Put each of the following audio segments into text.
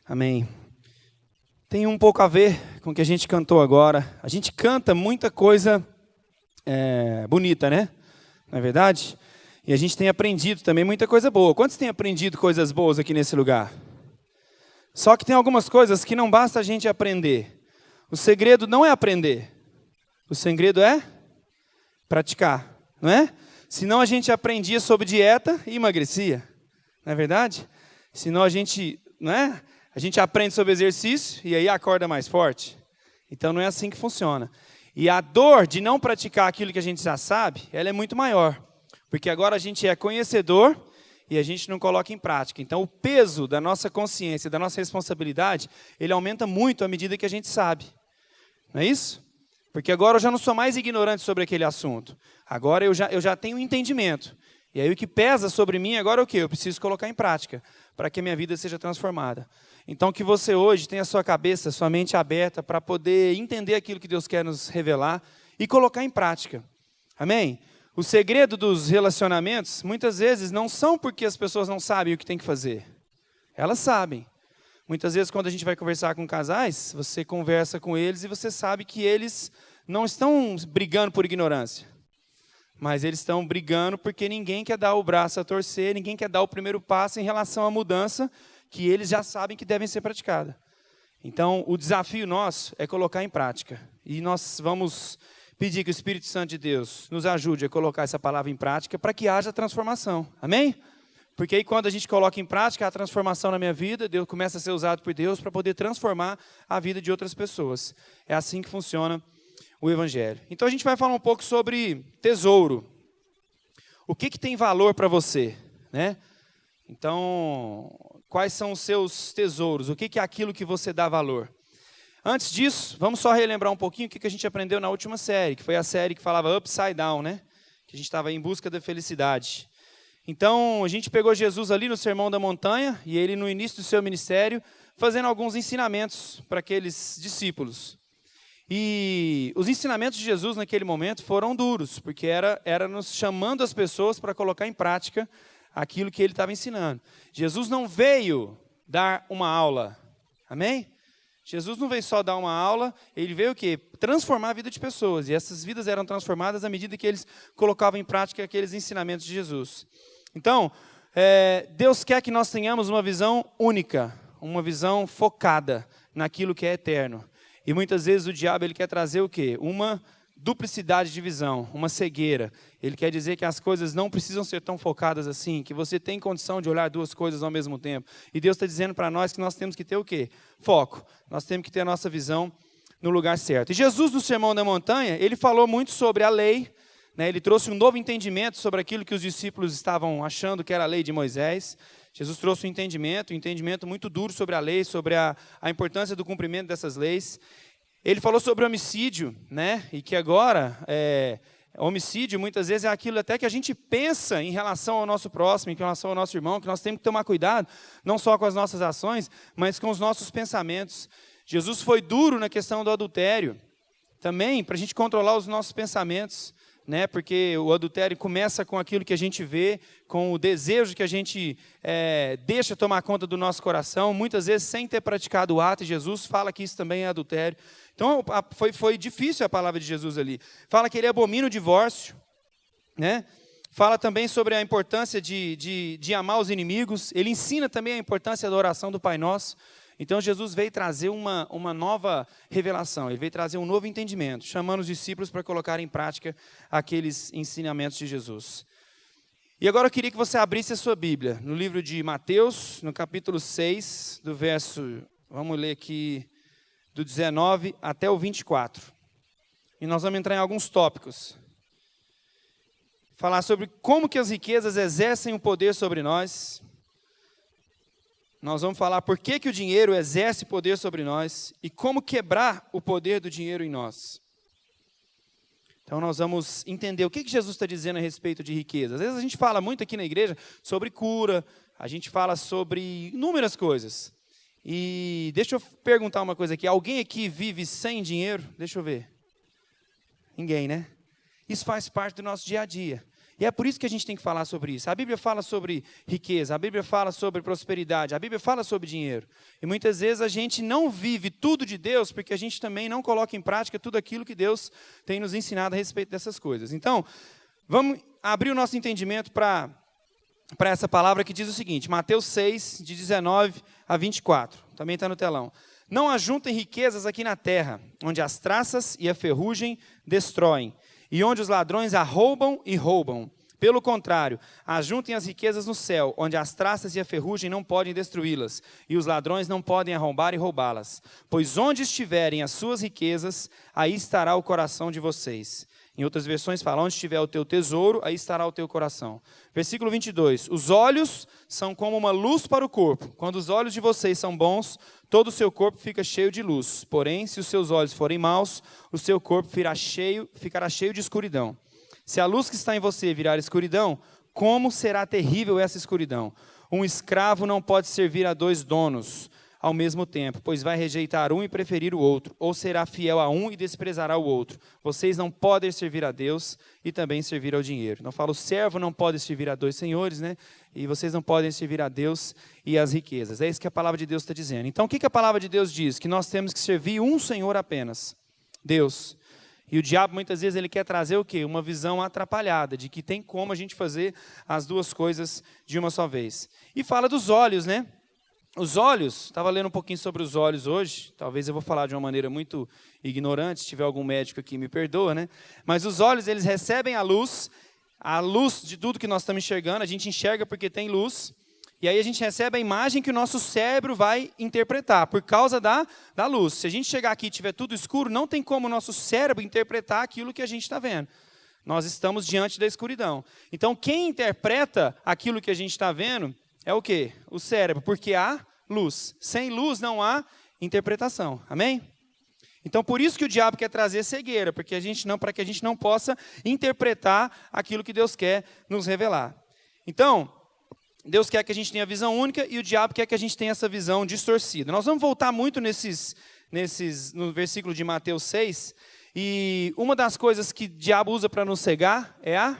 Amém. Tem um pouco a ver com o que a gente cantou agora. A gente canta muita coisa bonita, né? Não é verdade? E a gente tem aprendido também muita coisa boa. Quantos têm aprendido coisas boas aqui nesse lugar? Só que tem algumas coisas que não basta a gente aprender. O segredo não é aprender. O segredo é praticar, não é? Senão a gente aprendia sobre dieta e emagrecia. Não é verdade? Senão a gente, não é? A gente aprende sobre exercício e aí acorda mais forte. Então não é assim que funciona. E a dor de não praticar aquilo que a gente já sabe, ela é muito maior. Porque agora a gente é conhecedor e a gente não coloca em prática. Então o peso da nossa consciência, da nossa responsabilidade, ele aumenta muito à medida que a gente sabe. Não é isso? Porque agora eu já não sou mais ignorante sobre aquele assunto. Agora eu já tenho entendimento. E aí o que pesa sobre mim agora é o quê? Eu preciso colocar em prática para que a minha vida seja transformada. Então que você hoje tenha a sua cabeça, sua mente aberta para poder entender aquilo que Deus quer nos revelar e colocar em prática. Amém? O segredo dos relacionamentos, muitas vezes, não são porque as pessoas não sabem o que tem que fazer. Elas sabem. Muitas vezes, quando a gente vai conversar com casais, você conversa com eles e você sabe que eles não estão brigando por ignorância. Mas eles estão brigando porque ninguém quer dar o braço a torcer, ninguém quer dar o primeiro passo em relação à mudança que eles já sabem que devem ser praticada. Então, o desafio nosso é colocar em prática. E nós vamos pedir que o Espírito Santo de Deus nos ajude a colocar essa palavra em prática para que haja transformação. Amém? Porque aí quando a gente coloca em prática a transformação na minha vida, Deus começa a ser usado por Deus para poder transformar a vida de outras pessoas. É assim que funciona o Evangelho. Então a gente vai falar um pouco sobre tesouro. O que tem valor para você, né? Então, quais são os seus tesouros? O que é aquilo que você dá valor? Antes disso, vamos só relembrar um pouquinho o que a gente aprendeu na última série, que foi a série que falava Upside Down, né? Que a gente estava em busca da felicidade. Então, a gente pegou Jesus ali no Sermão da Montanha, e ele no início do seu ministério, fazendo alguns ensinamentos para aqueles discípulos. E os ensinamentos de Jesus naquele momento foram duros, porque era nos chamando as pessoas para colocar em prática aquilo que ele estava ensinando. Jesus não veio dar uma aula, amém? Jesus não veio só dar uma aula, ele veio o quê? Transformar a vida de pessoas. E essas vidas eram transformadas à medida que eles colocavam em prática aqueles ensinamentos de Jesus. Então, Deus quer que nós tenhamos uma visão única, uma visão focada naquilo que é eterno. E muitas vezes o diabo ele quer trazer o quê? Uma duplicidade de visão, uma cegueira. Ele quer dizer que as coisas não precisam ser tão focadas assim, que você tem condição de olhar duas coisas ao mesmo tempo. E Deus está dizendo para nós que nós temos que ter o quê? Foco. Nós temos que ter a nossa visão no lugar certo. E Jesus, no Sermão da Montanha, ele falou muito sobre a lei, né? Ele trouxe um novo entendimento sobre aquilo que os discípulos estavam achando que era a lei de Moisés. Jesus trouxe um entendimento muito duro sobre a lei, sobre a importância do cumprimento dessas leis. Ele falou sobre homicídio, né? E que agora, homicídio muitas vezes é aquilo até que a gente pensa em relação ao nosso próximo, em relação ao nosso irmão, que nós temos que tomar cuidado, não só com as nossas ações, mas com os nossos pensamentos. Jesus foi duro na questão do adultério, também para a gente controlar os nossos pensamentos, né? Porque o adultério começa com aquilo que a gente vê, com o desejo que a gente deixa tomar conta do nosso coração, muitas vezes sem ter praticado o ato, e Jesus fala que isso também é adultério. Então foi difícil a palavra de Jesus ali. Fala que ele abomina o divórcio, né? Fala também sobre a importância de amar os inimigos. Ele ensina também a importância da oração do Pai Nosso. Então Jesus veio trazer uma nova revelação, ele veio trazer um novo entendimento, chamando os discípulos para colocar em prática aqueles ensinamentos de Jesus. E agora eu queria que você abrisse a sua Bíblia, no livro de Mateus, no capítulo 6, do verso, vamos ler aqui, do 19 até o 24. E nós vamos entrar em alguns tópicos. Falar sobre como que as riquezas exercem o poder sobre nós. Nós vamos falar por que o dinheiro exerce poder sobre nós e como quebrar o poder do dinheiro em nós. Então nós vamos entender o que Jesus está dizendo a respeito de riqueza. Às vezes a gente fala muito aqui na igreja sobre cura, a gente fala sobre inúmeras coisas. E deixa eu perguntar uma coisa aqui, alguém aqui vive sem dinheiro? Deixa eu ver. Ninguém, né? Isso faz parte do nosso dia a dia. E é por isso que a gente tem que falar sobre isso. A Bíblia fala sobre riqueza, a Bíblia fala sobre prosperidade, a Bíblia fala sobre dinheiro. E muitas vezes a gente não vive tudo de Deus porque a gente também não coloca em prática tudo aquilo que Deus tem nos ensinado a respeito dessas coisas. Então, vamos abrir o nosso entendimento para essa palavra que diz o seguinte, Mateus 6, de 19 a 24. Também está no telão. Não ajuntem riquezas aqui na terra, onde as traças e a ferrugem destroem, e onde os ladrões arrombam e roubam. Pelo contrário, ajuntem as riquezas no céu, onde as traças e a ferrugem não podem destruí-las, e os ladrões não podem arrombar e roubá-las. Pois onde estiverem as suas riquezas, aí estará o coração de vocês. Em outras versões fala, onde estiver o teu tesouro, aí estará o teu coração. Versículo 22, os olhos são como uma luz para o corpo. Quando os olhos de vocês são bons, todo o seu corpo fica cheio de luz. Porém, se os seus olhos forem maus, o seu corpo ficará cheio de escuridão. Se a luz que está em você virar escuridão, como será terrível essa escuridão? Um escravo não pode servir a 2 donos ao mesmo tempo, pois vai rejeitar um e preferir o outro, ou será fiel a um e desprezará o outro. Vocês não podem servir a Deus e também servir ao dinheiro. Não falo, o servo não pode servir a 2 senhores, né? E vocês não podem servir a Deus e as riquezas. É isso que a palavra de Deus está dizendo. Então, o que a palavra de Deus diz? Que nós temos que servir um Senhor apenas, Deus. E o diabo, muitas vezes, ele quer trazer o quê? Uma visão atrapalhada, de que tem como a gente fazer as duas coisas de uma só vez. E fala dos olhos, né? Os olhos, estava lendo um pouquinho sobre os olhos hoje, talvez eu vou falar de uma maneira muito ignorante, se tiver algum médico aqui me perdoa, né? Mas os olhos, eles recebem a luz de tudo que nós estamos enxergando, a gente enxerga porque tem luz, e aí a gente recebe a imagem que o nosso cérebro vai interpretar, por causa da luz. Se a gente chegar aqui e tiver tudo escuro, não tem como o nosso cérebro interpretar aquilo que a gente está vendo. Nós estamos diante da escuridão. Então, quem interpreta aquilo que a gente está vendo é o quê? O cérebro, porque há luz. Sem luz não há interpretação. Amém? Então, por isso que o diabo quer trazer cegueira, para que a gente não possa interpretar aquilo que Deus quer nos revelar. Então, Deus quer que a gente tenha visão única e o diabo quer que a gente tenha essa visão distorcida. Nós vamos voltar muito no versículo de Mateus 6, e uma das coisas que o diabo usa para nos cegar é a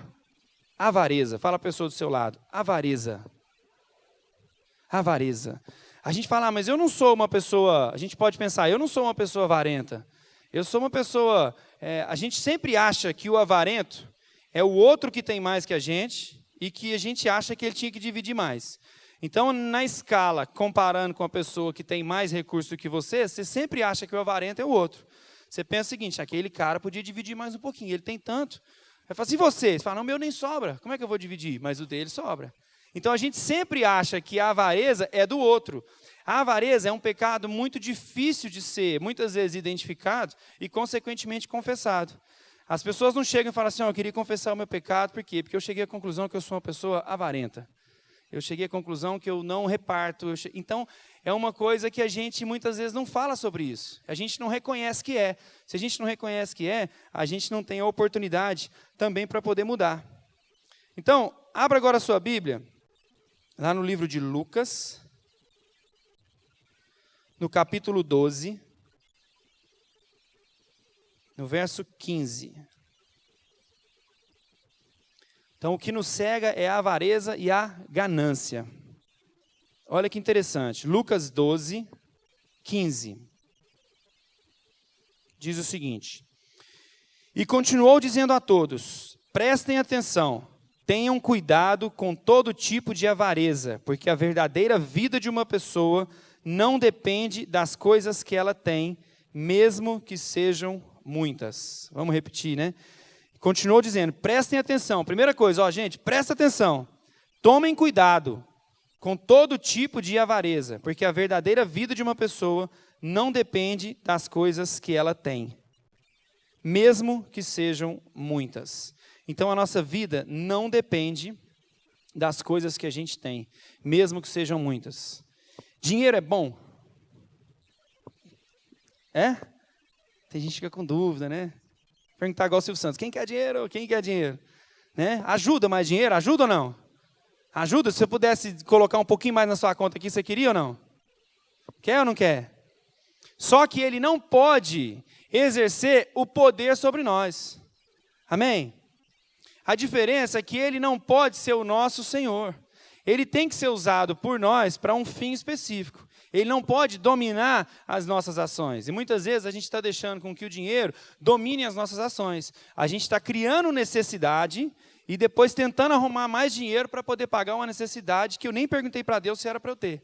avareza. Fala a pessoa do seu lado, avareza. Avareza. A gente fala, mas eu não sou uma pessoa, a gente pode pensar, eu não sou uma pessoa avarenta. Eu sou uma pessoa, a gente sempre acha que o avarento é o outro que tem mais que a gente e que a gente acha que ele tinha que dividir mais. Então, na escala, comparando com a pessoa que tem mais recurso do que você sempre acha que o avarento é o outro. Você pensa o seguinte, aquele cara podia dividir mais um pouquinho, ele tem tanto. Aí fala assim, você fala, não, o meu nem sobra, como é que eu vou dividir? Mas o dele sobra. Então, a gente sempre acha que a avareza é do outro. A avareza é um pecado muito difícil de ser, muitas vezes, identificado e, consequentemente, confessado. As pessoas não chegam e falam assim, eu queria confessar o meu pecado, por quê? Porque eu cheguei à conclusão que eu sou uma pessoa avarenta. Eu cheguei à conclusão que eu não reparto. Então, é uma coisa que a gente, muitas vezes, não fala sobre isso. A gente não reconhece que é. Se a gente não reconhece que é, a gente não tem a oportunidade também para poder mudar. Então, abra agora a sua Bíblia. Lá no livro de Lucas, no capítulo 12, no verso 15. Então, o que nos cega é a avareza e a ganância. Olha que interessante. Lucas 12, 15. Diz o seguinte. E continuou dizendo a todos, prestem atenção. Tenham cuidado com todo tipo de avareza, porque a verdadeira vida de uma pessoa não depende das coisas que ela tem, mesmo que sejam muitas. Vamos repetir, né? Continuou dizendo, prestem atenção. Primeira coisa, gente, presta atenção. Tomem cuidado com todo tipo de avareza, porque a verdadeira vida de uma pessoa não depende das coisas que ela tem, mesmo que sejam muitas. Então, a nossa vida não depende das coisas que a gente tem, mesmo que sejam muitas. Dinheiro é bom? É? Tem gente que fica com dúvida, né? Perguntar igual o Silvio Santos, quem quer dinheiro? Quem quer dinheiro? Né? Ajuda mais dinheiro? Ajuda ou não? Ajuda? Se você pudesse colocar um pouquinho mais na sua conta aqui, você queria ou não? Quer ou não quer? Só que ele não pode exercer o poder sobre nós. Amém? A diferença é que ele não pode ser o nosso Senhor. Ele tem que ser usado por nós para um fim específico. Ele não pode dominar as nossas ações. E muitas vezes a gente está deixando com que o dinheiro domine as nossas ações. A gente está criando necessidade e depois tentando arrumar mais dinheiro para poder pagar uma necessidade que eu nem perguntei para Deus se era para eu ter.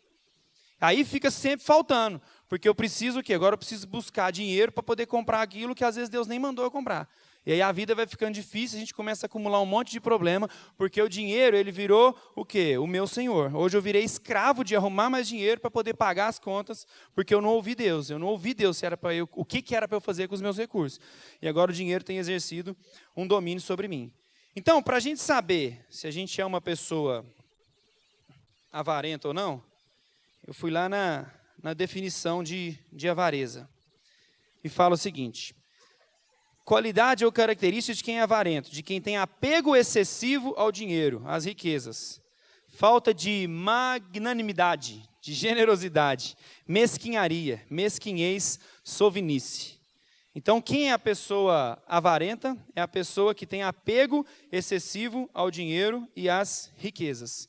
Aí fica sempre faltando, porque eu preciso o quê? Agora eu preciso buscar dinheiro para poder comprar aquilo que às vezes Deus nem mandou eu comprar. E aí a vida vai ficando difícil, a gente começa a acumular um monte de problema, porque o dinheiro, ele virou o quê? O meu senhor. Hoje eu virei escravo de arrumar mais dinheiro para poder pagar as contas, porque eu não ouvi Deus. Eu não ouvi Deus se era para eu, o que era para eu fazer com os meus recursos. E agora o dinheiro tem exercido um domínio sobre mim. Então, para a gente saber se a gente é uma pessoa avarenta ou não, eu fui lá na definição de avareza. E fala o seguinte: qualidade ou característica de quem é avarento, de quem tem apego excessivo ao dinheiro, às riquezas. Falta de magnanimidade, de generosidade, mesquinharia, mesquinhez, sovinice. Então, quem é a pessoa avarenta? É a pessoa que tem apego excessivo ao dinheiro e às riquezas.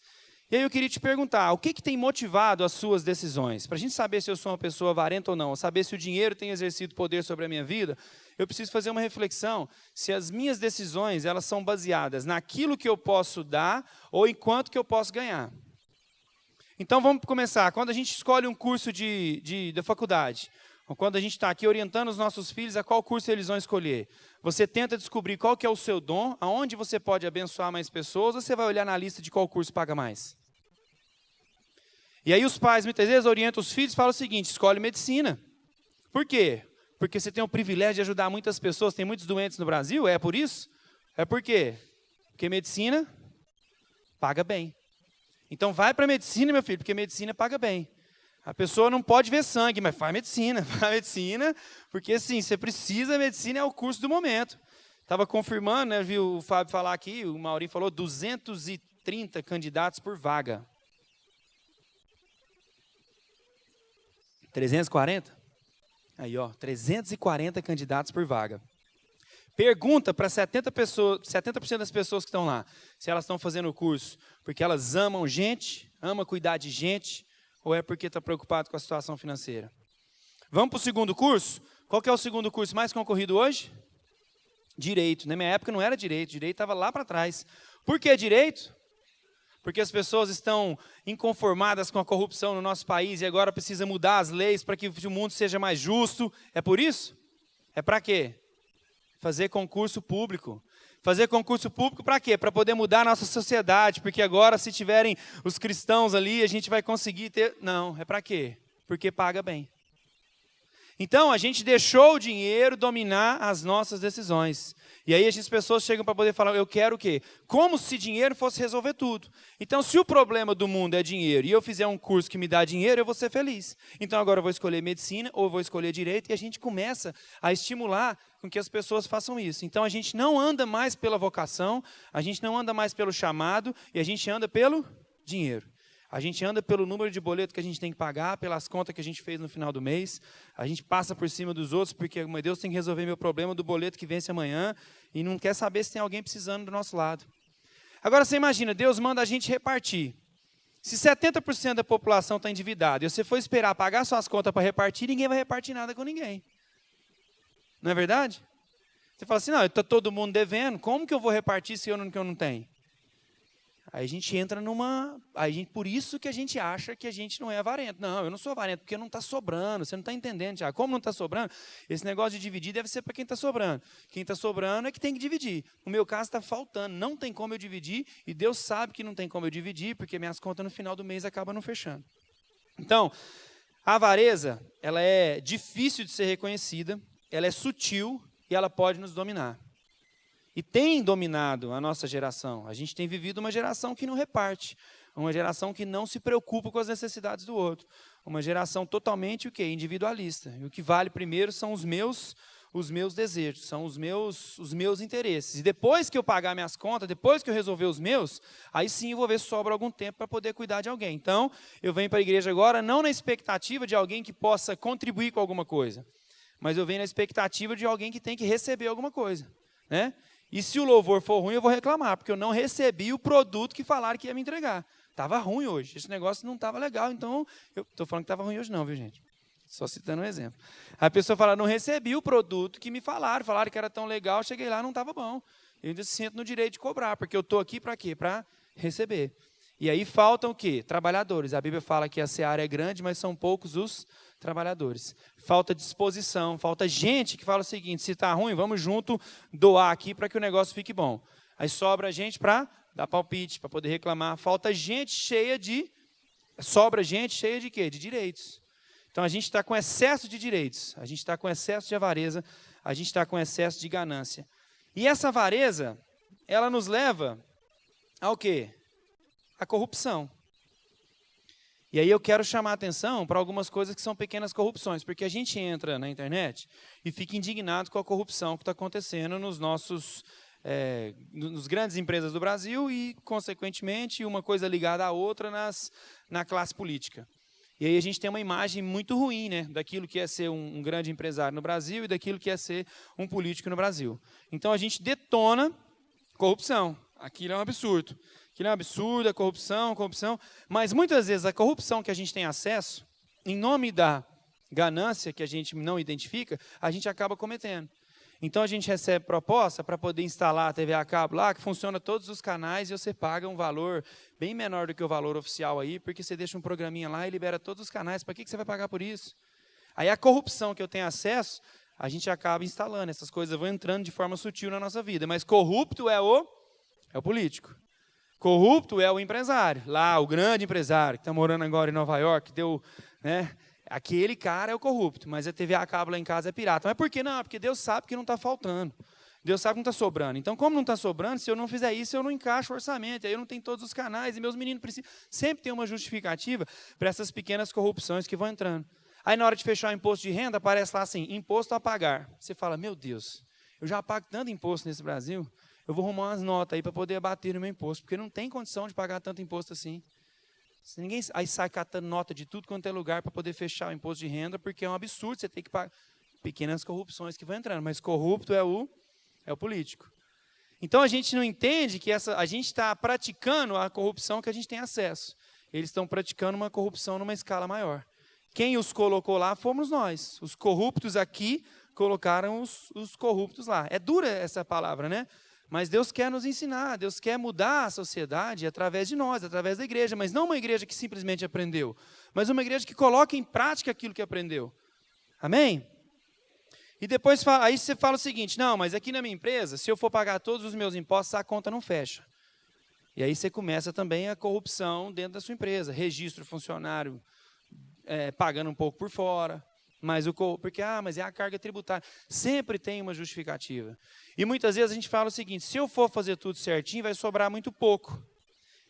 E aí eu queria te perguntar, o que tem motivado as suas decisões? Para a gente saber se eu sou uma pessoa avarenta ou não, saber se o dinheiro tem exercido poder sobre a minha vida, eu preciso fazer uma reflexão se as minhas decisões elas são baseadas naquilo que eu posso dar ou em quanto que eu posso ganhar. Então vamos começar. Quando a gente escolhe um curso da faculdade, ou quando a gente está aqui orientando os nossos filhos a qual curso eles vão escolher, você tenta descobrir qual que é o seu dom, aonde você pode abençoar mais pessoas, ou você vai olhar na lista de qual curso paga mais? E aí os pais muitas vezes orientam os filhos e falam o seguinte: escolhe medicina. Por quê? Porque você tem o privilégio de ajudar muitas pessoas, tem muitos doentes no Brasil, é por isso? É por quê? Porque medicina paga bem. Então vai para medicina, meu filho, porque medicina paga bem. A pessoa não pode ver sangue, mas faz medicina, porque sim, você precisa, medicina é o curso do momento. Estava confirmando, né, viu o Fábio falar aqui, o Maurinho falou, 230 candidatos por vaga. 340? Aí, ó, 340 candidatos por vaga. Pergunta para 70% das pessoas que estão lá, se elas estão fazendo o curso porque elas amam gente, amam cuidar de gente, ou é porque está preocupado com a situação financeira? Vamos para o segundo curso? Qual que é o segundo curso mais concorrido hoje? Direito. Na minha época não era direito, direito estava lá para trás. Por que direito? Porque as pessoas estão inconformadas com a corrupção no nosso país e agora precisa mudar as leis para que o mundo seja mais justo. É por isso? É para quê? Fazer concurso público. Fazer concurso público para quê? Para poder mudar a nossa sociedade, porque agora se tiverem os cristãos ali, a gente vai conseguir ter... Não, é para quê? Porque paga bem. Então, a gente deixou o dinheiro dominar as nossas decisões. E aí as pessoas chegam para poder falar, eu quero o quê? Como se dinheiro fosse resolver tudo. Então, se o problema do mundo é dinheiro e eu fizer um curso que me dá dinheiro, eu vou ser feliz. Então, agora eu vou escolher medicina ou eu vou escolher direito e a gente começa a estimular com que as pessoas façam isso. Então, a gente não anda mais pela vocação, a gente não anda mais pelo chamado e a gente anda pelo dinheiro. A gente anda pelo número de boleto que a gente tem que pagar, pelas contas que a gente fez no final do mês. A gente passa por cima dos outros, porque, meu Deus, tem que resolver meu problema do boleto que vence amanhã e não quer saber se tem alguém precisando do nosso lado. Agora, você imagina, Deus manda a gente repartir. Se 70% da população está endividada e você for esperar pagar suas contas para repartir, ninguém vai repartir nada com ninguém. Não é verdade? Você fala assim, não, está todo mundo devendo, como que eu vou repartir se eu não tenho? Aí a gente entra numa... por isso que a gente acha que a gente não é avarento. Não, eu não sou avarento, porque não está sobrando. Você não está entendendo, Tiago. Como não está sobrando? Esse negócio de dividir deve ser para quem está sobrando. Quem está sobrando é que tem que dividir. No meu caso, está faltando. Não tem como eu dividir. E Deus sabe que não tem como eu dividir, porque minhas contas no final do mês acabam não fechando. Então, a avareza, ela é difícil de ser reconhecida, ela é sutil e ela pode nos dominar. E tem dominado a nossa geração. A gente tem vivido uma geração que não reparte, uma geração que não se preocupa com as necessidades do outro, uma geração totalmente o quê? Individualista. E o que vale primeiro são os meus desejos, são os meus interesses. E depois que eu pagar minhas contas, depois que eu resolver os meus, aí sim eu vou ver se sobra algum tempo para poder cuidar de alguém. Então, eu venho para a igreja agora não na expectativa de alguém que possa contribuir com alguma coisa, mas eu venho na expectativa de alguém que tem que receber alguma coisa, né? E se o louvor for ruim, eu vou reclamar, porque eu não recebi o produto que falaram que ia me entregar. Estava ruim hoje, esse negócio não estava legal, então, eu estou falando que estava ruim hoje não, viu, gente? Só citando um exemplo. Aí a pessoa fala, não recebi o produto que me falaram que era tão legal, cheguei lá, não estava bom. Eu ainda se sinto no direito de cobrar, porque eu estou aqui para quê? Para receber. E aí faltam o quê? Trabalhadores. A Bíblia fala que a seara é grande, mas são poucos os trabalhadores. Falta disposição, falta gente que fala o seguinte, se está ruim, vamos junto doar aqui para que o negócio fique bom. Aí sobra gente para dar palpite, para poder reclamar. Falta gente cheia de... Sobra gente cheia de quê? De direitos. Então a gente está com excesso de direitos, a gente está com excesso de avareza, a gente está com excesso de ganância. E essa avareza, ela nos leva ao quê? A corrupção. E aí eu quero chamar a atenção para algumas coisas que são pequenas corrupções, porque a gente entra na internet e fica indignado com a corrupção que está acontecendo nos grandes empresas do Brasil e, consequentemente, uma coisa ligada à outra na classe política. E aí a gente tem uma imagem muito ruim, né, daquilo que é ser um grande empresário no Brasil e daquilo que é ser um político no Brasil. Então a gente detona corrupção. Aquilo é um absurdo. Aquilo é um absurdo, é corrupção. Mas muitas vezes a corrupção que a gente tem acesso, em nome da ganância que a gente não identifica, a gente acaba cometendo. Então a gente recebe proposta para poder instalar a TV a cabo lá, que funciona todos os canais e você paga um valor bem menor do que o valor oficial aí, porque você deixa um programinha lá e libera todos os canais. Para que você vai pagar por isso? Aí a corrupção que eu tenho acesso, a gente acaba instalando. Essas coisas vão entrando de forma sutil na nossa vida. Mas corrupto é o político. Corrupto é o empresário. Lá, o grande empresário, que está morando agora em Nova York, deu... né? Aquele cara é o corrupto, mas a TV a cabo lá em casa é pirata. Mas por que não? Porque Deus sabe que não está faltando. Deus sabe que não está sobrando. Então, como não está sobrando, se eu não fizer isso, eu não encaixo o orçamento. Aí eu não tenho todos os canais e meus meninos precisam... Sempre tem uma justificativa para essas pequenas corrupções que vão entrando. Aí, na hora de fechar o imposto de renda, aparece lá assim, imposto a pagar. Você fala, meu Deus, eu já pago tanto imposto nesse Brasil, eu vou arrumar umas notas aí para poder abater no meu imposto, porque não tem condição de pagar tanto imposto assim. Ninguém aí sai catando nota de tudo quanto é lugar para poder fechar o imposto de renda, porque é um absurdo você ter que pagar. Pequenas corrupções que vão entrando, mas corrupto é o político. Então a gente não entende que a gente está praticando a corrupção que a gente tem acesso. Eles estão praticando uma corrupção numa escala maior. Quem os colocou lá fomos nós. Os corruptos aqui colocaram os corruptos lá. É dura essa palavra, né? Mas Deus quer nos ensinar, Deus quer mudar a sociedade através de nós, através da igreja, mas não uma igreja que simplesmente aprendeu, mas uma igreja que coloca em prática aquilo que aprendeu. Amém? E depois, aí você fala o seguinte, não, mas aqui na minha empresa, se eu for pagar todos os meus impostos, a conta não fecha. E aí você começa também a corrupção dentro da sua empresa, registro funcionário pagando um pouco por fora, mas mas é a carga tributária. Sempre tem uma justificativa. E muitas vezes a gente fala o seguinte, se eu for fazer tudo certinho, vai sobrar muito pouco.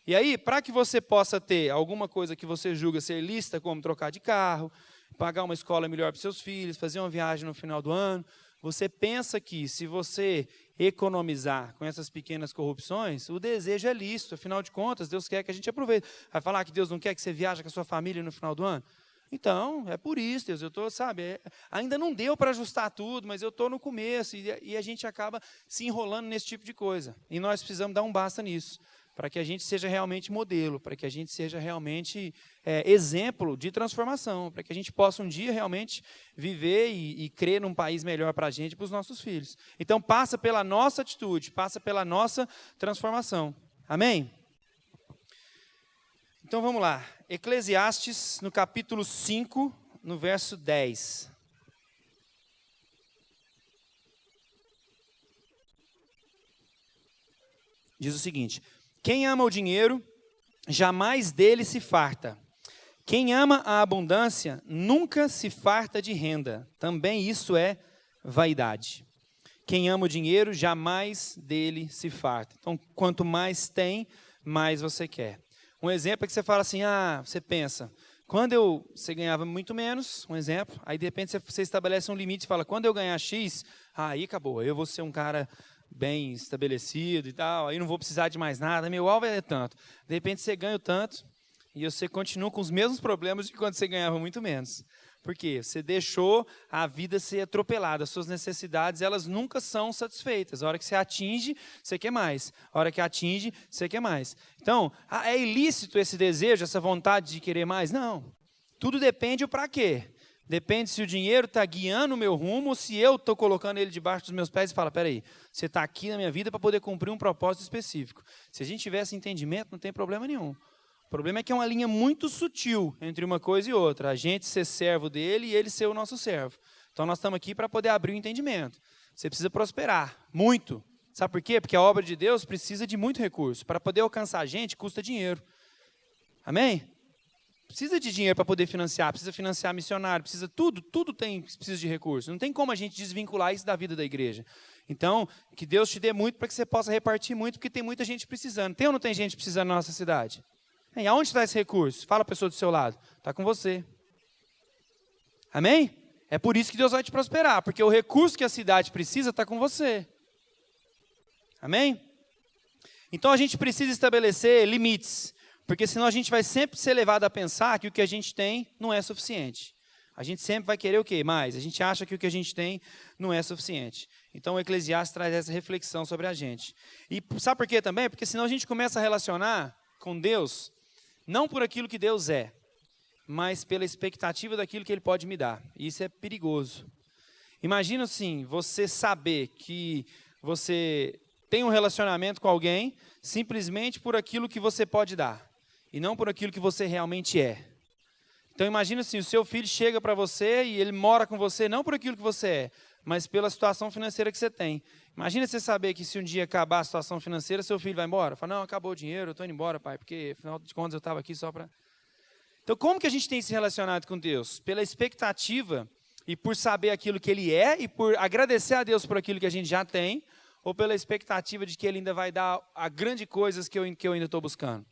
E aí, para que você possa ter alguma coisa que você julga ser lícita, como trocar de carro, pagar uma escola melhor para seus filhos, fazer uma viagem no final do ano, você pensa que se você economizar com essas pequenas corrupções, o desejo é lícito. Afinal de contas, Deus quer que a gente aproveite. Vai falar que Deus não quer que você viaje com a sua família no final do ano? Então, é por isso, Deus, eu estou, ainda não deu para ajustar tudo, mas eu estou no começo, e a gente acaba se enrolando nesse tipo de coisa. E nós precisamos dar um basta nisso, para que a gente seja realmente modelo, para que a gente seja realmente exemplo de transformação, para que a gente possa um dia realmente viver e crer num país melhor para a gente e para os nossos filhos. Então, passa pela nossa atitude, passa pela nossa transformação. Amém? Então vamos lá, Eclesiastes, no capítulo 5, no verso 10. Diz o seguinte, quem ama o dinheiro, jamais dele se farta. Quem ama a abundância, nunca se farta de renda. Também isso é vaidade. Quem ama o dinheiro, jamais dele se farta. Então, quanto mais tem, mais você quer. Um exemplo é que você fala assim, você pensa, quando você ganhava muito menos, um exemplo, aí de repente você estabelece um limite e fala, quando eu ganhar X, aí acabou, eu vou ser um cara bem estabelecido e tal, aí não vou precisar de mais nada, meu alvo é tanto. De repente você ganha o tanto e você continua com os mesmos problemas de quando você ganhava muito menos. Por quê? Você deixou a vida ser atropelada. As suas necessidades, elas nunca são satisfeitas. A hora que você atinge, você quer mais. A hora que atinge, você quer mais. Então, é ilícito esse desejo, essa vontade de querer mais? Não. Tudo depende o para quê. Depende se o dinheiro está guiando o meu rumo ou se eu estou colocando ele debaixo dos meus pés e falo, peraí, você está aqui na minha vida para poder cumprir um propósito específico. Se a gente tivesse entendimento, não tem problema nenhum. O problema é que é uma linha muito sutil entre uma coisa e outra. A gente ser servo dele e ele ser o nosso servo. Então nós estamos aqui para poder abrir o entendimento. Você precisa prosperar, muito. Sabe por quê? Porque a obra de Deus precisa de muito recurso. Para poder alcançar a gente, custa dinheiro. Amém? Precisa de dinheiro para poder financiar, precisa financiar missionário, precisa precisa de recurso. Não tem como a gente desvincular isso da vida da igreja. Então, que Deus te dê muito para que você possa repartir muito, porque tem muita gente precisando. Tem ou não tem gente precisando na nossa cidade? E aonde está esse recurso? Fala a pessoa do seu lado. Está com você. Amém? É por isso que Deus vai te prosperar, porque o recurso que a cidade precisa está com você. Amém? Então a gente precisa estabelecer limites. Porque senão a gente vai sempre ser levado a pensar que o que a gente tem não é suficiente. A gente sempre vai querer o quê? Mais. A gente acha que o que a gente tem não é suficiente. Então o Eclesiastes traz essa reflexão sobre a gente. E sabe por quê também? Porque senão a gente começa a relacionar com Deus, não por aquilo que Deus é, mas pela expectativa daquilo que Ele pode me dar. E isso é perigoso. Imagina assim, você saber que você tem um relacionamento com alguém simplesmente por aquilo que você pode dar. E não por aquilo que você realmente é. Então imagina assim, o seu filho chega para você e ele mora com você não por aquilo que você é, mas pela situação financeira que você tem. Imagina você saber que se um dia acabar a situação financeira, seu filho vai embora. Fala, não, acabou o dinheiro, eu estou indo embora, pai, porque afinal de contas eu estava aqui só para... Então como que a gente tem se relacionado com Deus? Pela expectativa e por saber aquilo que Ele é e por agradecer a Deus por aquilo que a gente já tem, ou pela expectativa de que Ele ainda vai dar a grandes coisas que eu ainda estou buscando?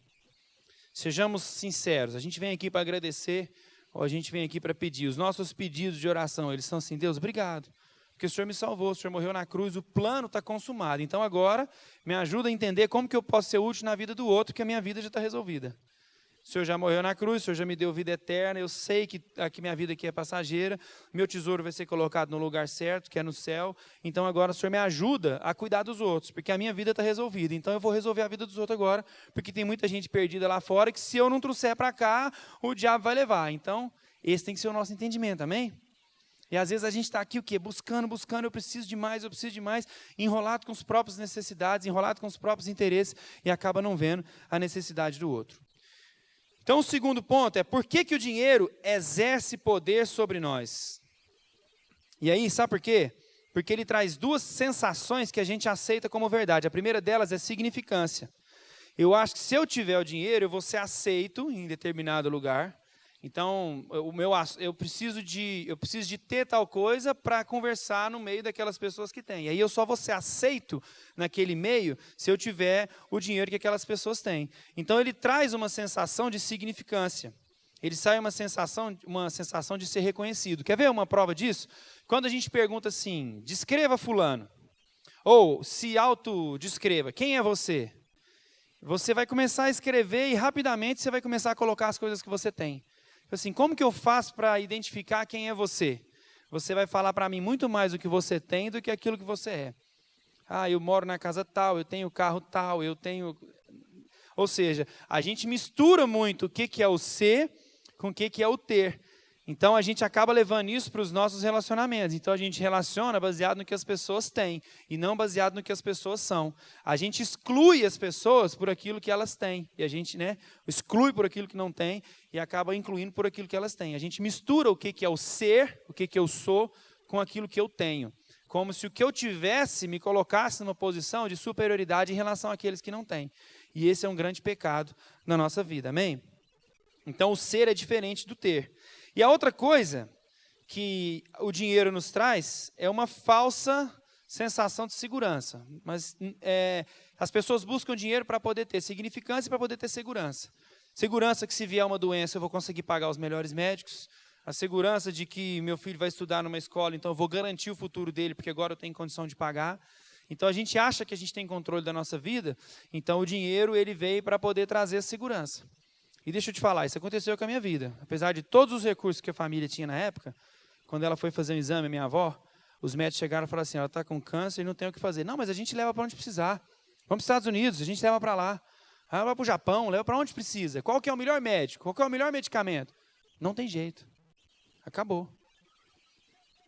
Sejamos sinceros, a gente vem aqui para agradecer ou a gente vem aqui para pedir? Os nossos pedidos de oração, eles são assim, Deus, obrigado, porque o Senhor me salvou, o Senhor morreu na cruz, o plano está consumado. Então agora me ajuda a entender como que eu posso ser útil na vida do outro, que a minha vida já está resolvida. O Senhor já morreu na cruz, o Senhor já me deu vida eterna, eu sei que minha vida aqui é passageira, meu tesouro vai ser colocado no lugar certo, que é no céu, então agora o Senhor me ajuda a cuidar dos outros, porque a minha vida está resolvida, então eu vou resolver a vida dos outros agora, porque tem muita gente perdida lá fora, que se eu não trouxer para cá, o diabo vai levar. Então, esse tem que ser o nosso entendimento, amém? E às vezes a gente está aqui o quê? Buscando, eu preciso de mais, enrolado com as próprias necessidades, enrolado com os próprios interesses, e acaba não vendo a necessidade do outro. Então, o segundo ponto é por que o dinheiro exerce poder sobre nós? E aí, sabe por quê? Porque ele traz duas sensações que a gente aceita como verdade. A primeira delas é significância. Eu acho que se eu tiver o dinheiro, eu vou ser aceito em determinado lugar. Então, eu preciso de ter tal coisa para conversar no meio daquelas pessoas que têm. E aí eu só vou ser aceito naquele meio se eu tiver o dinheiro que aquelas pessoas têm. Então ele traz uma sensação de significância. Ele sai uma sensação de ser reconhecido. Quer ver uma prova disso? Quando a gente pergunta assim, descreva fulano, ou se autodescreva, quem é você? Você vai começar a escrever e rapidamente você vai começar a colocar as coisas que você tem. Assim, como que eu faço para identificar quem é você? Você vai falar para mim muito mais o que você tem do que aquilo que você é. Ah, eu moro na casa tal, eu tenho carro tal, eu tenho... Ou seja, a gente mistura muito o que é o ser com o que é o ter. Então, a gente acaba levando isso para os nossos relacionamentos. Então, a gente relaciona baseado no que as pessoas têm e não baseado no que as pessoas são. A gente exclui as pessoas por aquilo que elas têm. E a gente exclui por aquilo que não tem e acaba incluindo por aquilo que elas têm. A gente mistura o que é o ser, o que eu sou, com aquilo que eu tenho. Como se o que eu tivesse me colocasse numa posição de superioridade em relação àqueles que não têm. E esse é um grande pecado na nossa vida. Amém? Então, o ser é diferente do ter. E a outra coisa que o dinheiro nos traz é uma falsa sensação de segurança. Mas as pessoas buscam dinheiro para poder ter significância e para poder ter segurança. Segurança que se vier uma doença eu vou conseguir pagar os melhores médicos. A segurança de que meu filho vai estudar numa escola, então eu vou garantir o futuro dele, porque agora eu tenho condição de pagar. Então a gente acha que a gente tem controle da nossa vida, então o dinheiro ele veio para poder trazer segurança. E deixa eu te falar, isso aconteceu com a minha vida. Apesar de todos os recursos que a família tinha na época, quando ela foi fazer um exame, a minha avó, os médicos chegaram e falaram assim, ela está com câncer e não tem o que fazer. Não, mas a gente leva para onde precisar. Vamos para os Estados Unidos, a gente leva para lá. Leva para o Japão, leva para onde precisa. Qual que é o melhor médico? Qual que é o melhor medicamento? Não tem jeito. Acabou.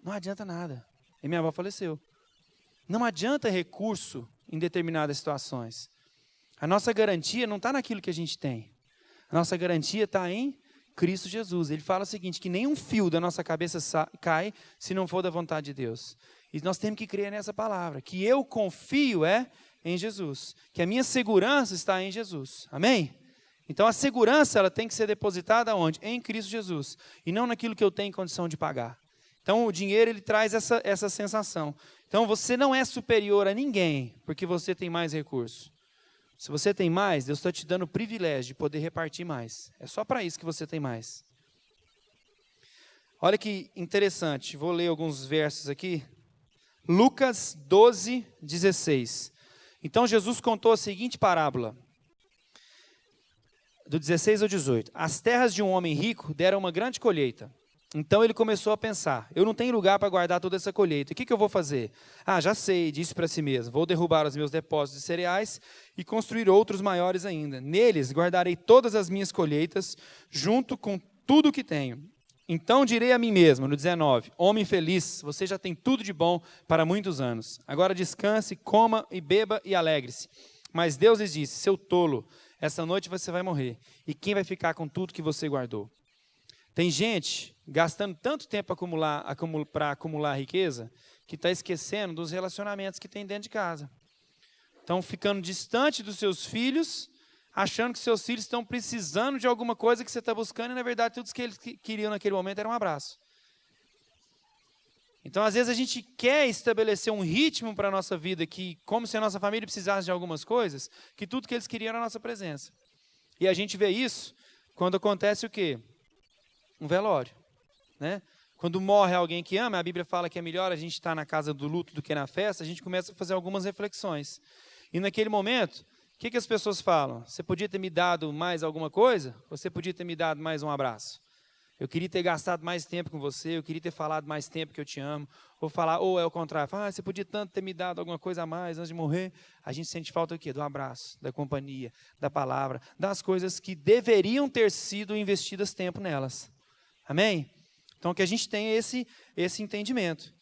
Não adianta nada. E minha avó faleceu. Não adianta recurso em determinadas situações. A nossa garantia não está naquilo que a gente tem. A nossa garantia está em Cristo Jesus. Ele fala o seguinte, que nenhum fio da nossa cabeça cai se não for da vontade de Deus. E nós temos que crer nessa palavra, que eu confio em Jesus, que a minha segurança está em Jesus. Amém? Então a segurança ela tem que ser depositada onde? Em Cristo Jesus, e não naquilo que eu tenho condição de pagar. Então o dinheiro ele traz essa sensação. Então você não é superior a ninguém, porque você tem mais recursos. Se você tem mais, Deus está te dando o privilégio de poder repartir mais. É só para isso que você tem mais. Olha que interessante, vou ler alguns versos aqui. Lucas 12, 16. Então Jesus contou a seguinte parábola, do 16 ao 18. As terras de um homem rico deram uma grande colheita. Então ele começou a pensar, eu não tenho lugar para guardar toda essa colheita, o que eu vou fazer? Já sei, disse para si mesmo, vou derrubar os meus depósitos de cereais e construir outros maiores ainda. Neles guardarei todas as minhas colheitas, junto com tudo o que tenho. Então direi a mim mesmo, no 19, homem feliz, você já tem tudo de bom para muitos anos. Agora descanse, coma e beba e alegre-se. Mas Deus lhes disse, seu tolo, essa noite você vai morrer. E quem vai ficar com tudo que você guardou? Tem gente gastando tanto tempo para acumular riqueza, que está esquecendo dos relacionamentos que tem dentro de casa. Estão ficando distante dos seus filhos, achando que seus filhos estão precisando de alguma coisa que você está buscando, e na verdade tudo que eles queriam naquele momento era um abraço. Então às vezes a gente quer estabelecer um ritmo para a nossa vida, que como se a nossa família precisasse de algumas coisas, que tudo que eles queriam era a nossa presença. E a gente vê isso quando acontece o quê? Um velório, né? Quando morre alguém que ama, a Bíblia fala que é melhor a gente estar na casa do luto do que na festa, a gente começa a fazer algumas reflexões. E naquele momento, o que as pessoas falam? Você podia ter me dado mais alguma coisa? Você podia ter me dado mais um abraço? Eu queria ter gastado mais tempo com você, eu queria ter falado mais tempo que eu te amo. Ou é o contrário, você podia tanto ter me dado alguma coisa a mais antes de morrer. A gente sente falta do quê? Do abraço, da companhia, da palavra, das coisas que deveriam ter sido investidas tempo nelas. Amém? Então que a gente tenha esse entendimento.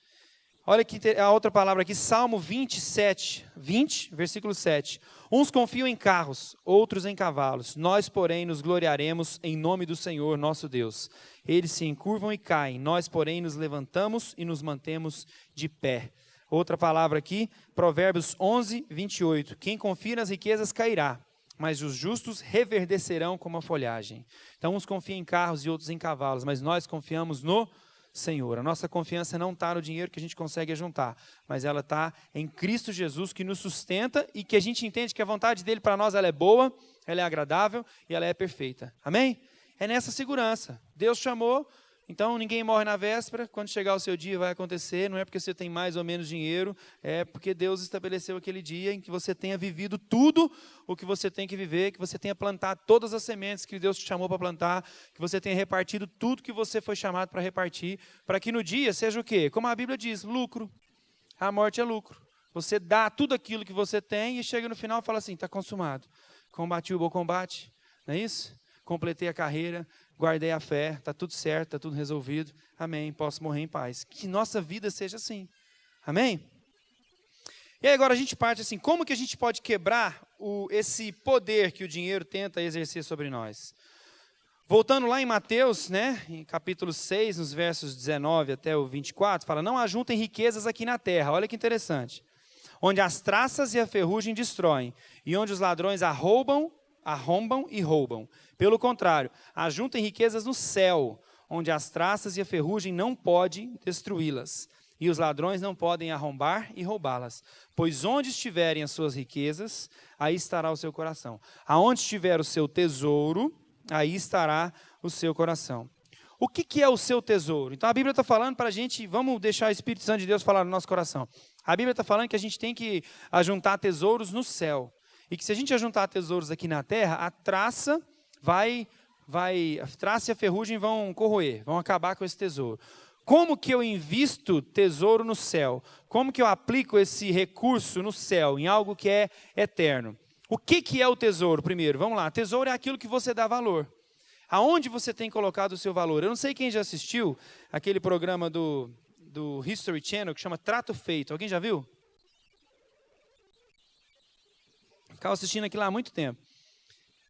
Olha aqui a outra palavra aqui, Salmo 20, versículo 7. Uns confiam em carros, outros em cavalos. Nós, porém, nos gloriaremos em nome do Senhor, nosso Deus. Eles se encurvam e caem. Nós, porém, nos levantamos e nos mantemos de pé. Outra palavra aqui, Provérbios 11, 28. Quem confia nas riquezas cairá, mas os justos reverdecerão como a folhagem. Então, uns confiam em carros e outros em cavalos, mas nós confiamos no Senhor. A nossa confiança não está no dinheiro que a gente consegue juntar, mas ela está em Cristo Jesus, que nos sustenta e que a gente entende que a vontade dele para nós ela é boa, ela é agradável e ela é perfeita. Amém? É nessa segurança. Deus chamou, então ninguém morre na véspera. Quando chegar o seu dia vai acontecer, não é porque você tem mais ou menos dinheiro, é porque Deus estabeleceu aquele dia em que você tenha vivido tudo o que você tem que viver, que você tenha plantado todas as sementes que Deus te chamou para plantar, que você tenha repartido tudo que você foi chamado para repartir, para que no dia seja o quê? Como a Bíblia diz, lucro. A morte é lucro. Você dá tudo aquilo que você tem e chega no final e fala assim, está consumado. Combati o bom combate, não é isso? Completei a carreira, guardei a fé, está tudo certo, está tudo resolvido. Amém, posso morrer em paz. Que nossa vida seja assim. Amém? E aí agora a gente parte assim, como que a gente pode quebrar esse poder que o dinheiro tenta exercer sobre nós? Voltando lá em Mateus, né, em capítulo 6, nos versos 19 até o 24, fala, não ajuntem riquezas aqui na terra. Olha que interessante. Onde as traças e a ferrugem destroem, e onde os ladrões arrombam e roubam. Pelo contrário, ajuntem riquezas no céu, onde as traças e a ferrugem não podem destruí-las, e os ladrões não podem arrombar e roubá-las. Pois onde estiverem as suas riquezas, aí estará o seu coração. Aonde estiver o seu tesouro, aí estará o seu coração. O que é o seu tesouro? Então a Bíblia está falando para a gente, vamos deixar o Espírito Santo de Deus falar no nosso coração. A Bíblia está falando que a gente tem que ajuntar tesouros no céu. E que se a gente ajuntar tesouros aqui na terra, a traça vai a traça e a ferrugem vão corroer, vão acabar com esse tesouro. Como que eu invisto tesouro no céu? Como que eu aplico esse recurso no céu, em algo que é eterno? O que é o tesouro? Primeiro, vamos lá. Tesouro é aquilo que você dá valor. Aonde você tem colocado o seu valor? Eu não sei quem já assistiu aquele programa do History Channel que chama Trato Feito. Alguém já viu? Ficava assistindo aquilo lá há muito tempo.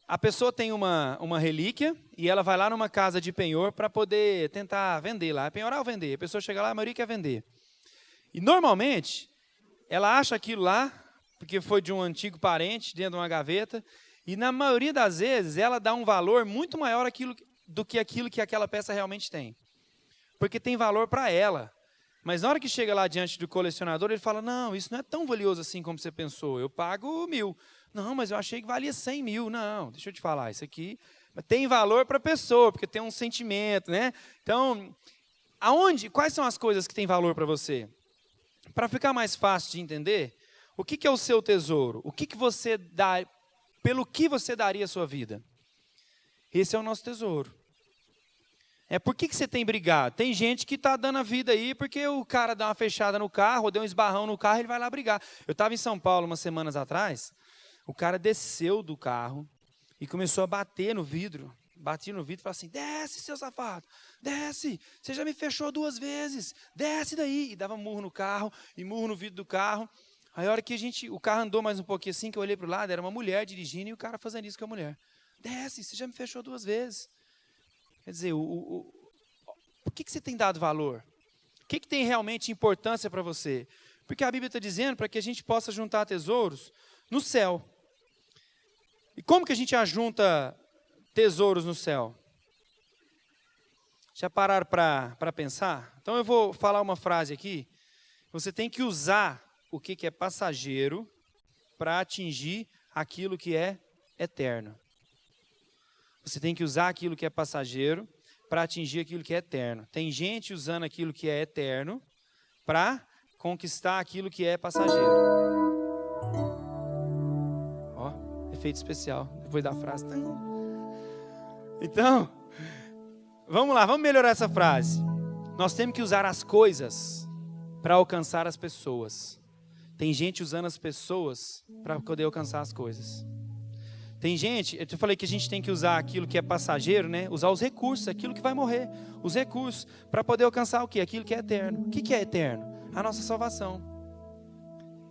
A pessoa tem uma relíquia e ela vai lá numa casa de penhor para poder tentar vender lá. É penhorar ou vender? A pessoa chega lá, a maioria quer vender. E normalmente, ela acha aquilo lá, porque foi de um antigo parente, dentro de uma gaveta, e na maioria das vezes ela dá um valor muito maior do que aquilo que aquela peça realmente tem. Porque tem valor para ela. Mas na hora que chega lá diante do colecionador, ele fala, não, isso não é tão valioso assim como você pensou, eu pago 1.000. Não, mas eu achei que valia 100 mil. Não, deixa eu te falar, isso aqui tem valor para a pessoa, porque tem um sentimento, né? Então, quais são as coisas que têm valor para você? Para ficar mais fácil de entender, o que é o seu tesouro? O que você dá, pelo que você daria a sua vida? Esse é o nosso tesouro. Por que você tem brigado? Tem gente que está dando a vida aí porque o cara dá uma fechada no carro, ou deu um esbarrão no carro, ele vai lá brigar. Eu estava em São Paulo umas semanas atrás, o cara desceu do carro e começou a bater no vidro. Batia no vidro e falava assim, desce, seu safado, desce, você já me fechou 2 vezes, desce daí. E dava murro no carro, e murro no vidro do carro. Aí a hora que o carro andou mais um pouquinho assim, que eu olhei para o lado, era uma mulher dirigindo e o cara fazendo isso com a mulher. Desce, você já me fechou 2 vezes. Quer dizer, por que você tem dado valor? O que tem realmente importância para você? Porque a Bíblia está dizendo para que a gente possa juntar tesouros no céu. E como que a gente ajunta tesouros no céu? Já pararam para pensar? Então eu vou falar uma frase aqui. Você tem que usar o que é passageiro para atingir aquilo que é eterno. Você tem que usar aquilo que é passageiro para atingir aquilo que é eterno. Tem gente usando aquilo que é eterno para conquistar aquilo que é passageiro. Ó, efeito especial, depois da frase. Então, vamos lá, vamos melhorar essa frase. Nós temos que usar as coisas para alcançar as pessoas. Tem gente usando as pessoas para poder alcançar as coisas. Tem gente, eu falei que a gente tem que usar aquilo que é passageiro, né? Usar os recursos, aquilo que vai morrer. Os recursos, para poder alcançar o quê? Aquilo que é eterno. O que é eterno? A nossa salvação.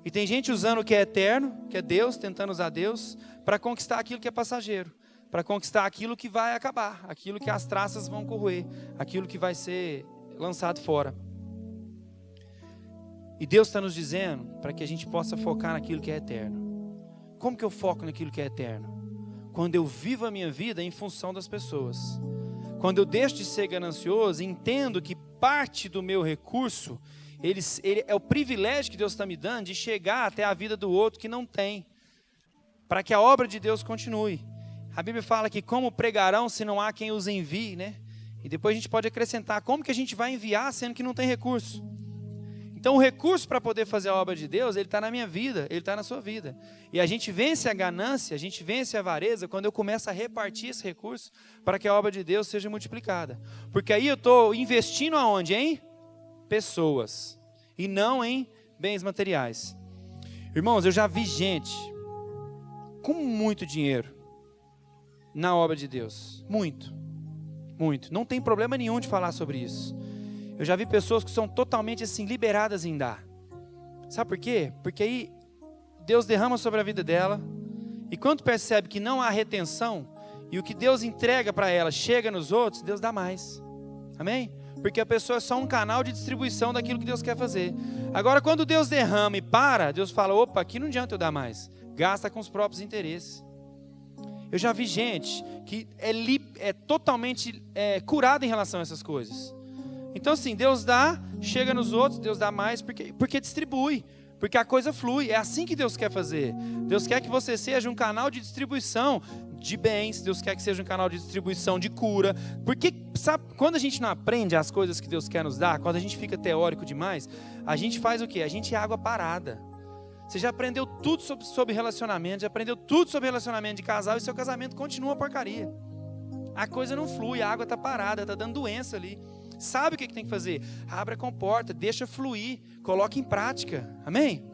E tem gente usando o que é eterno, que é Deus, tentando usar Deus, para conquistar aquilo que é passageiro. Para conquistar aquilo que vai acabar, aquilo que as traças vão corroer, aquilo que vai ser lançado fora. E Deus está nos dizendo para que a gente possa focar naquilo que é eterno. Como que eu foco naquilo que é eterno? Quando eu vivo a minha vida em função das pessoas. Quando eu deixo de ser ganancioso, entendo que parte do meu recurso, ele é o privilégio que Deus está me dando de chegar até a vida do outro que não tem. Para que a obra de Deus continue. A Bíblia fala que como pregarão se não há quem os envie, né? E depois a gente pode acrescentar, como que a gente vai enviar sendo que não tem recurso? Então o recurso para poder fazer a obra de Deus, ele está na minha vida, ele está na sua vida. E a gente vence a ganância, a gente vence a avareza quando eu começo a repartir esse recurso para que a obra de Deus seja multiplicada. Porque aí eu estou investindo aonde? Em pessoas e não em bens materiais. Irmãos, eu já vi gente com muito dinheiro na obra de Deus. Muito, muito. Não tem problema nenhum de falar sobre isso. Eu já vi pessoas que são totalmente assim, liberadas em dar. Sabe por quê? Porque aí Deus derrama sobre a vida dela. E quando percebe que não há retenção, e o que Deus entrega para ela chega nos outros, Deus dá mais. Amém? Porque a pessoa é só um canal de distribuição daquilo que Deus quer fazer. Agora, quando Deus derrama e para, Deus fala, opa, aqui não adianta eu dar mais. Gasta com os próprios interesses. Eu já vi gente que é totalmente curada em relação a essas coisas. Então assim, Deus dá, chega nos outros, Deus dá mais, porque distribui, porque a coisa flui, é assim que Deus quer fazer. Deus quer que você seja um canal de distribuição de bens, Deus quer que seja um canal de distribuição de cura, porque sabe, quando a gente não aprende as coisas que Deus quer nos dar, quando a gente fica teórico demais, a gente faz o quê? A gente é água parada. Você já aprendeu tudo sobre relacionamento, já aprendeu tudo sobre relacionamento de casal e seu casamento continua uma porcaria. A coisa não flui, a água está parada, está dando doença ali. Sabe o que tem que fazer? Abre a comporta, deixa fluir, coloca em prática. Amém?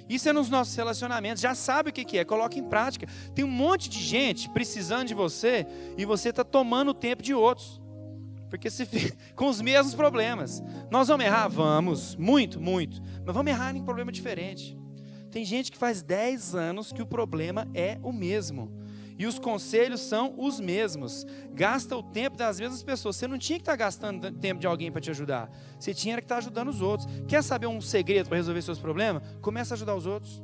Isso é nos nossos relacionamentos. Já sabe o que é, coloca em prática. Tem um monte de gente precisando de você e você está tomando o tempo de outros. Porque você fica com os mesmos problemas. Nós vamos errar? Vamos, muito, muito. Mas vamos errar em problema diferente. Tem gente que faz 10 anos que o problema é o mesmo. E os conselhos são os mesmos. Gasta o tempo das mesmas pessoas. Você não tinha que estar gastando tempo de alguém para te ajudar. Você tinha que estar ajudando os outros. Quer saber um segredo para resolver seus problemas? Começa a ajudar os outros.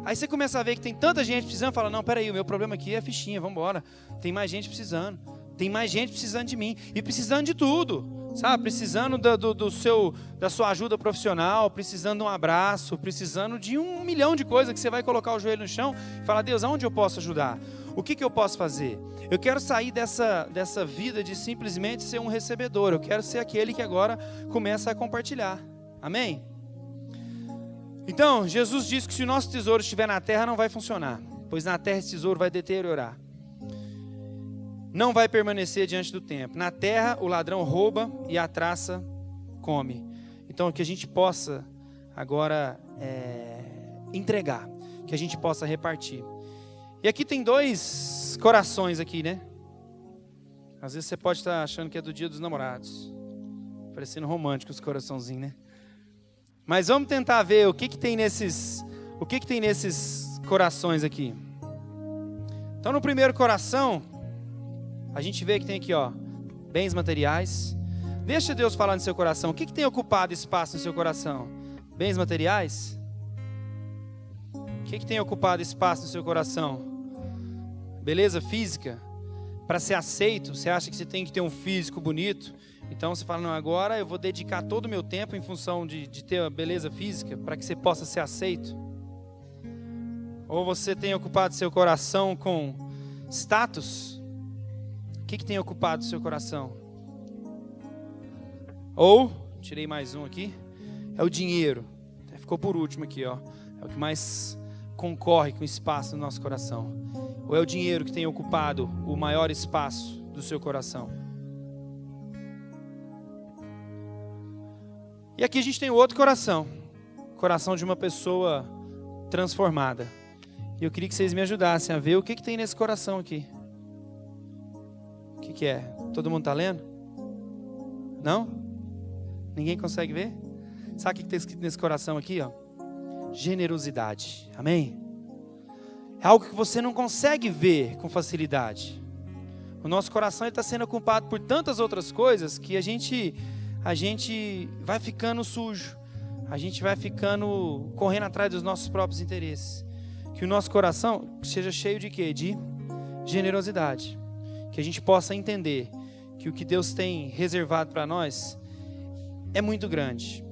Aí você começa a ver que tem tanta gente precisando. Fala, não, peraí, o meu problema aqui é a fichinha, vamos embora. Tem mais gente precisando. Tem mais gente precisando de mim. E precisando de tudo. Sabe? Precisando da sua ajuda profissional. Precisando de um abraço. Precisando de 1 milhão de coisas que você vai colocar o joelho no chão. E falar, Deus, aonde eu posso ajudar? O que eu posso fazer? Eu quero sair dessa vida de simplesmente ser um recebedor. Eu quero ser aquele que agora começa a compartilhar. Amém? Então, Jesus disse que se o nosso tesouro estiver na terra, não vai funcionar. Pois na terra esse tesouro vai deteriorar. Não vai permanecer diante do tempo. Na terra o ladrão rouba e a traça come. Então que a gente possa agora entregar, que a gente possa repartir. E aqui tem 2 corações aqui, né? Às vezes você pode estar achando que é do Dia dos Namorados, parecendo romântico os coraçãozinhos, né? Mas vamos tentar ver o que tem nesses corações aqui. Então no primeiro coração a gente vê que tem aqui, ó, bens materiais. Deixa Deus falar no seu coração. O que tem ocupado espaço no seu coração? Bens materiais? O que tem ocupado espaço no seu coração? Beleza física? Para ser aceito, você acha que você tem que ter um físico bonito? Então você fala, não, agora eu vou dedicar todo o meu tempo em função de ter a beleza física, para que você possa ser aceito? Ou você tem ocupado seu coração com status? O que tem ocupado o seu coração? Ou, tirei mais um aqui, é o dinheiro. Ficou por último aqui, ó. É o que mais concorre com espaço no nosso coração. Ou é o dinheiro que tem ocupado o maior espaço do seu coração? E aqui a gente tem o outro coração. Coração de uma pessoa transformada. E eu queria que vocês me ajudassem a ver o que tem nesse coração aqui. O que é? Todo mundo está lendo? Não? Ninguém consegue ver? Sabe o que está escrito nesse coração aqui? Ó? Generosidade. Amém? É algo que você não consegue ver com facilidade. O nosso coração está sendo ocupado por tantas outras coisas que a gente vai ficando sujo. A gente vai ficando correndo atrás dos nossos próprios interesses. Que o nosso coração seja cheio de quê? De generosidade. Que a gente possa entender que o que Deus tem reservado para nós é muito grande.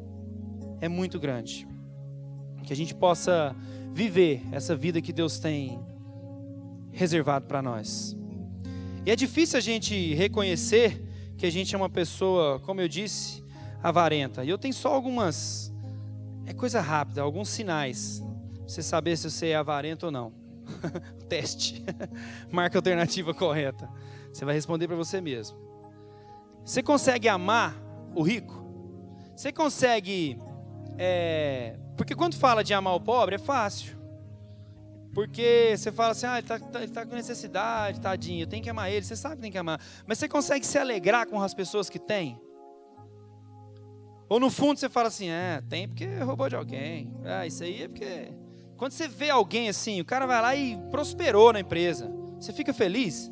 É muito grande. Que a gente possa viver essa vida que Deus tem reservado para nós. E é difícil a gente reconhecer que a gente é uma pessoa, como eu disse, avarenta. E eu tenho só algumas, coisa rápida, alguns sinais, pra você saber se você é avarento ou não. Teste. Marca a alternativa correta. Você vai responder para você mesmo. Você consegue amar o rico? Você consegue... Porque quando fala de amar o pobre é fácil. Porque você fala assim, ele tá com necessidade, tadinho, eu tenho que amar ele. Você sabe que tem que amar. Mas você consegue se alegrar com as pessoas que tem? Ou no fundo você fala assim, tem porque roubou de alguém. Isso aí é porque... Quando você vê alguém assim, o cara vai lá e prosperou na empresa. Você fica feliz?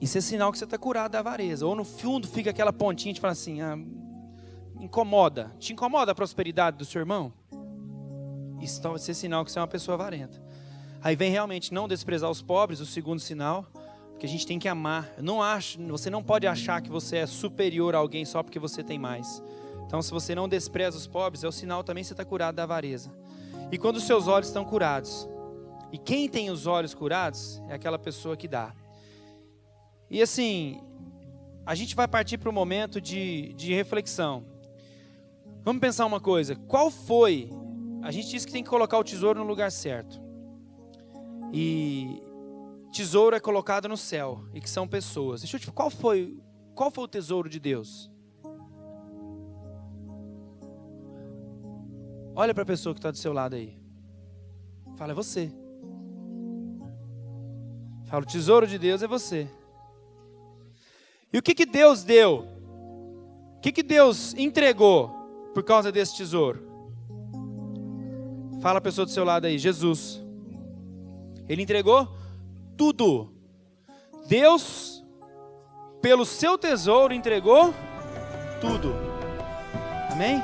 Isso é sinal que você está curado da avareza. Ou no fundo fica aquela pontinha de falar assim, incomoda. Te incomoda a prosperidade do seu irmão? Isso vai ser sinal que você é uma pessoa avarenta. Aí vem realmente não desprezar os pobres, o segundo sinal, porque a gente tem que amar. Você não pode achar que você é superior a alguém só porque você tem mais. Então se você não despreza os pobres, é o sinal também que você está curado da avareza. E quando os seus olhos estão curados, e quem tem os olhos curados é aquela pessoa que dá. E assim, a gente vai partir para um momento de reflexão. Vamos pensar uma coisa, qual foi... A gente disse que tem que colocar o tesouro no lugar certo. E tesouro é colocado no céu e que são pessoas. Deixa eu te falar, qual foi o tesouro de Deus? Olha para a pessoa que está do seu lado aí. Fala, é você. Fala, o tesouro de Deus é você. E o que Deus deu? O que Deus entregou por causa desse tesouro? Fala a pessoa do seu lado aí, Jesus. Ele entregou tudo. Deus, pelo seu tesouro, entregou tudo. Amém?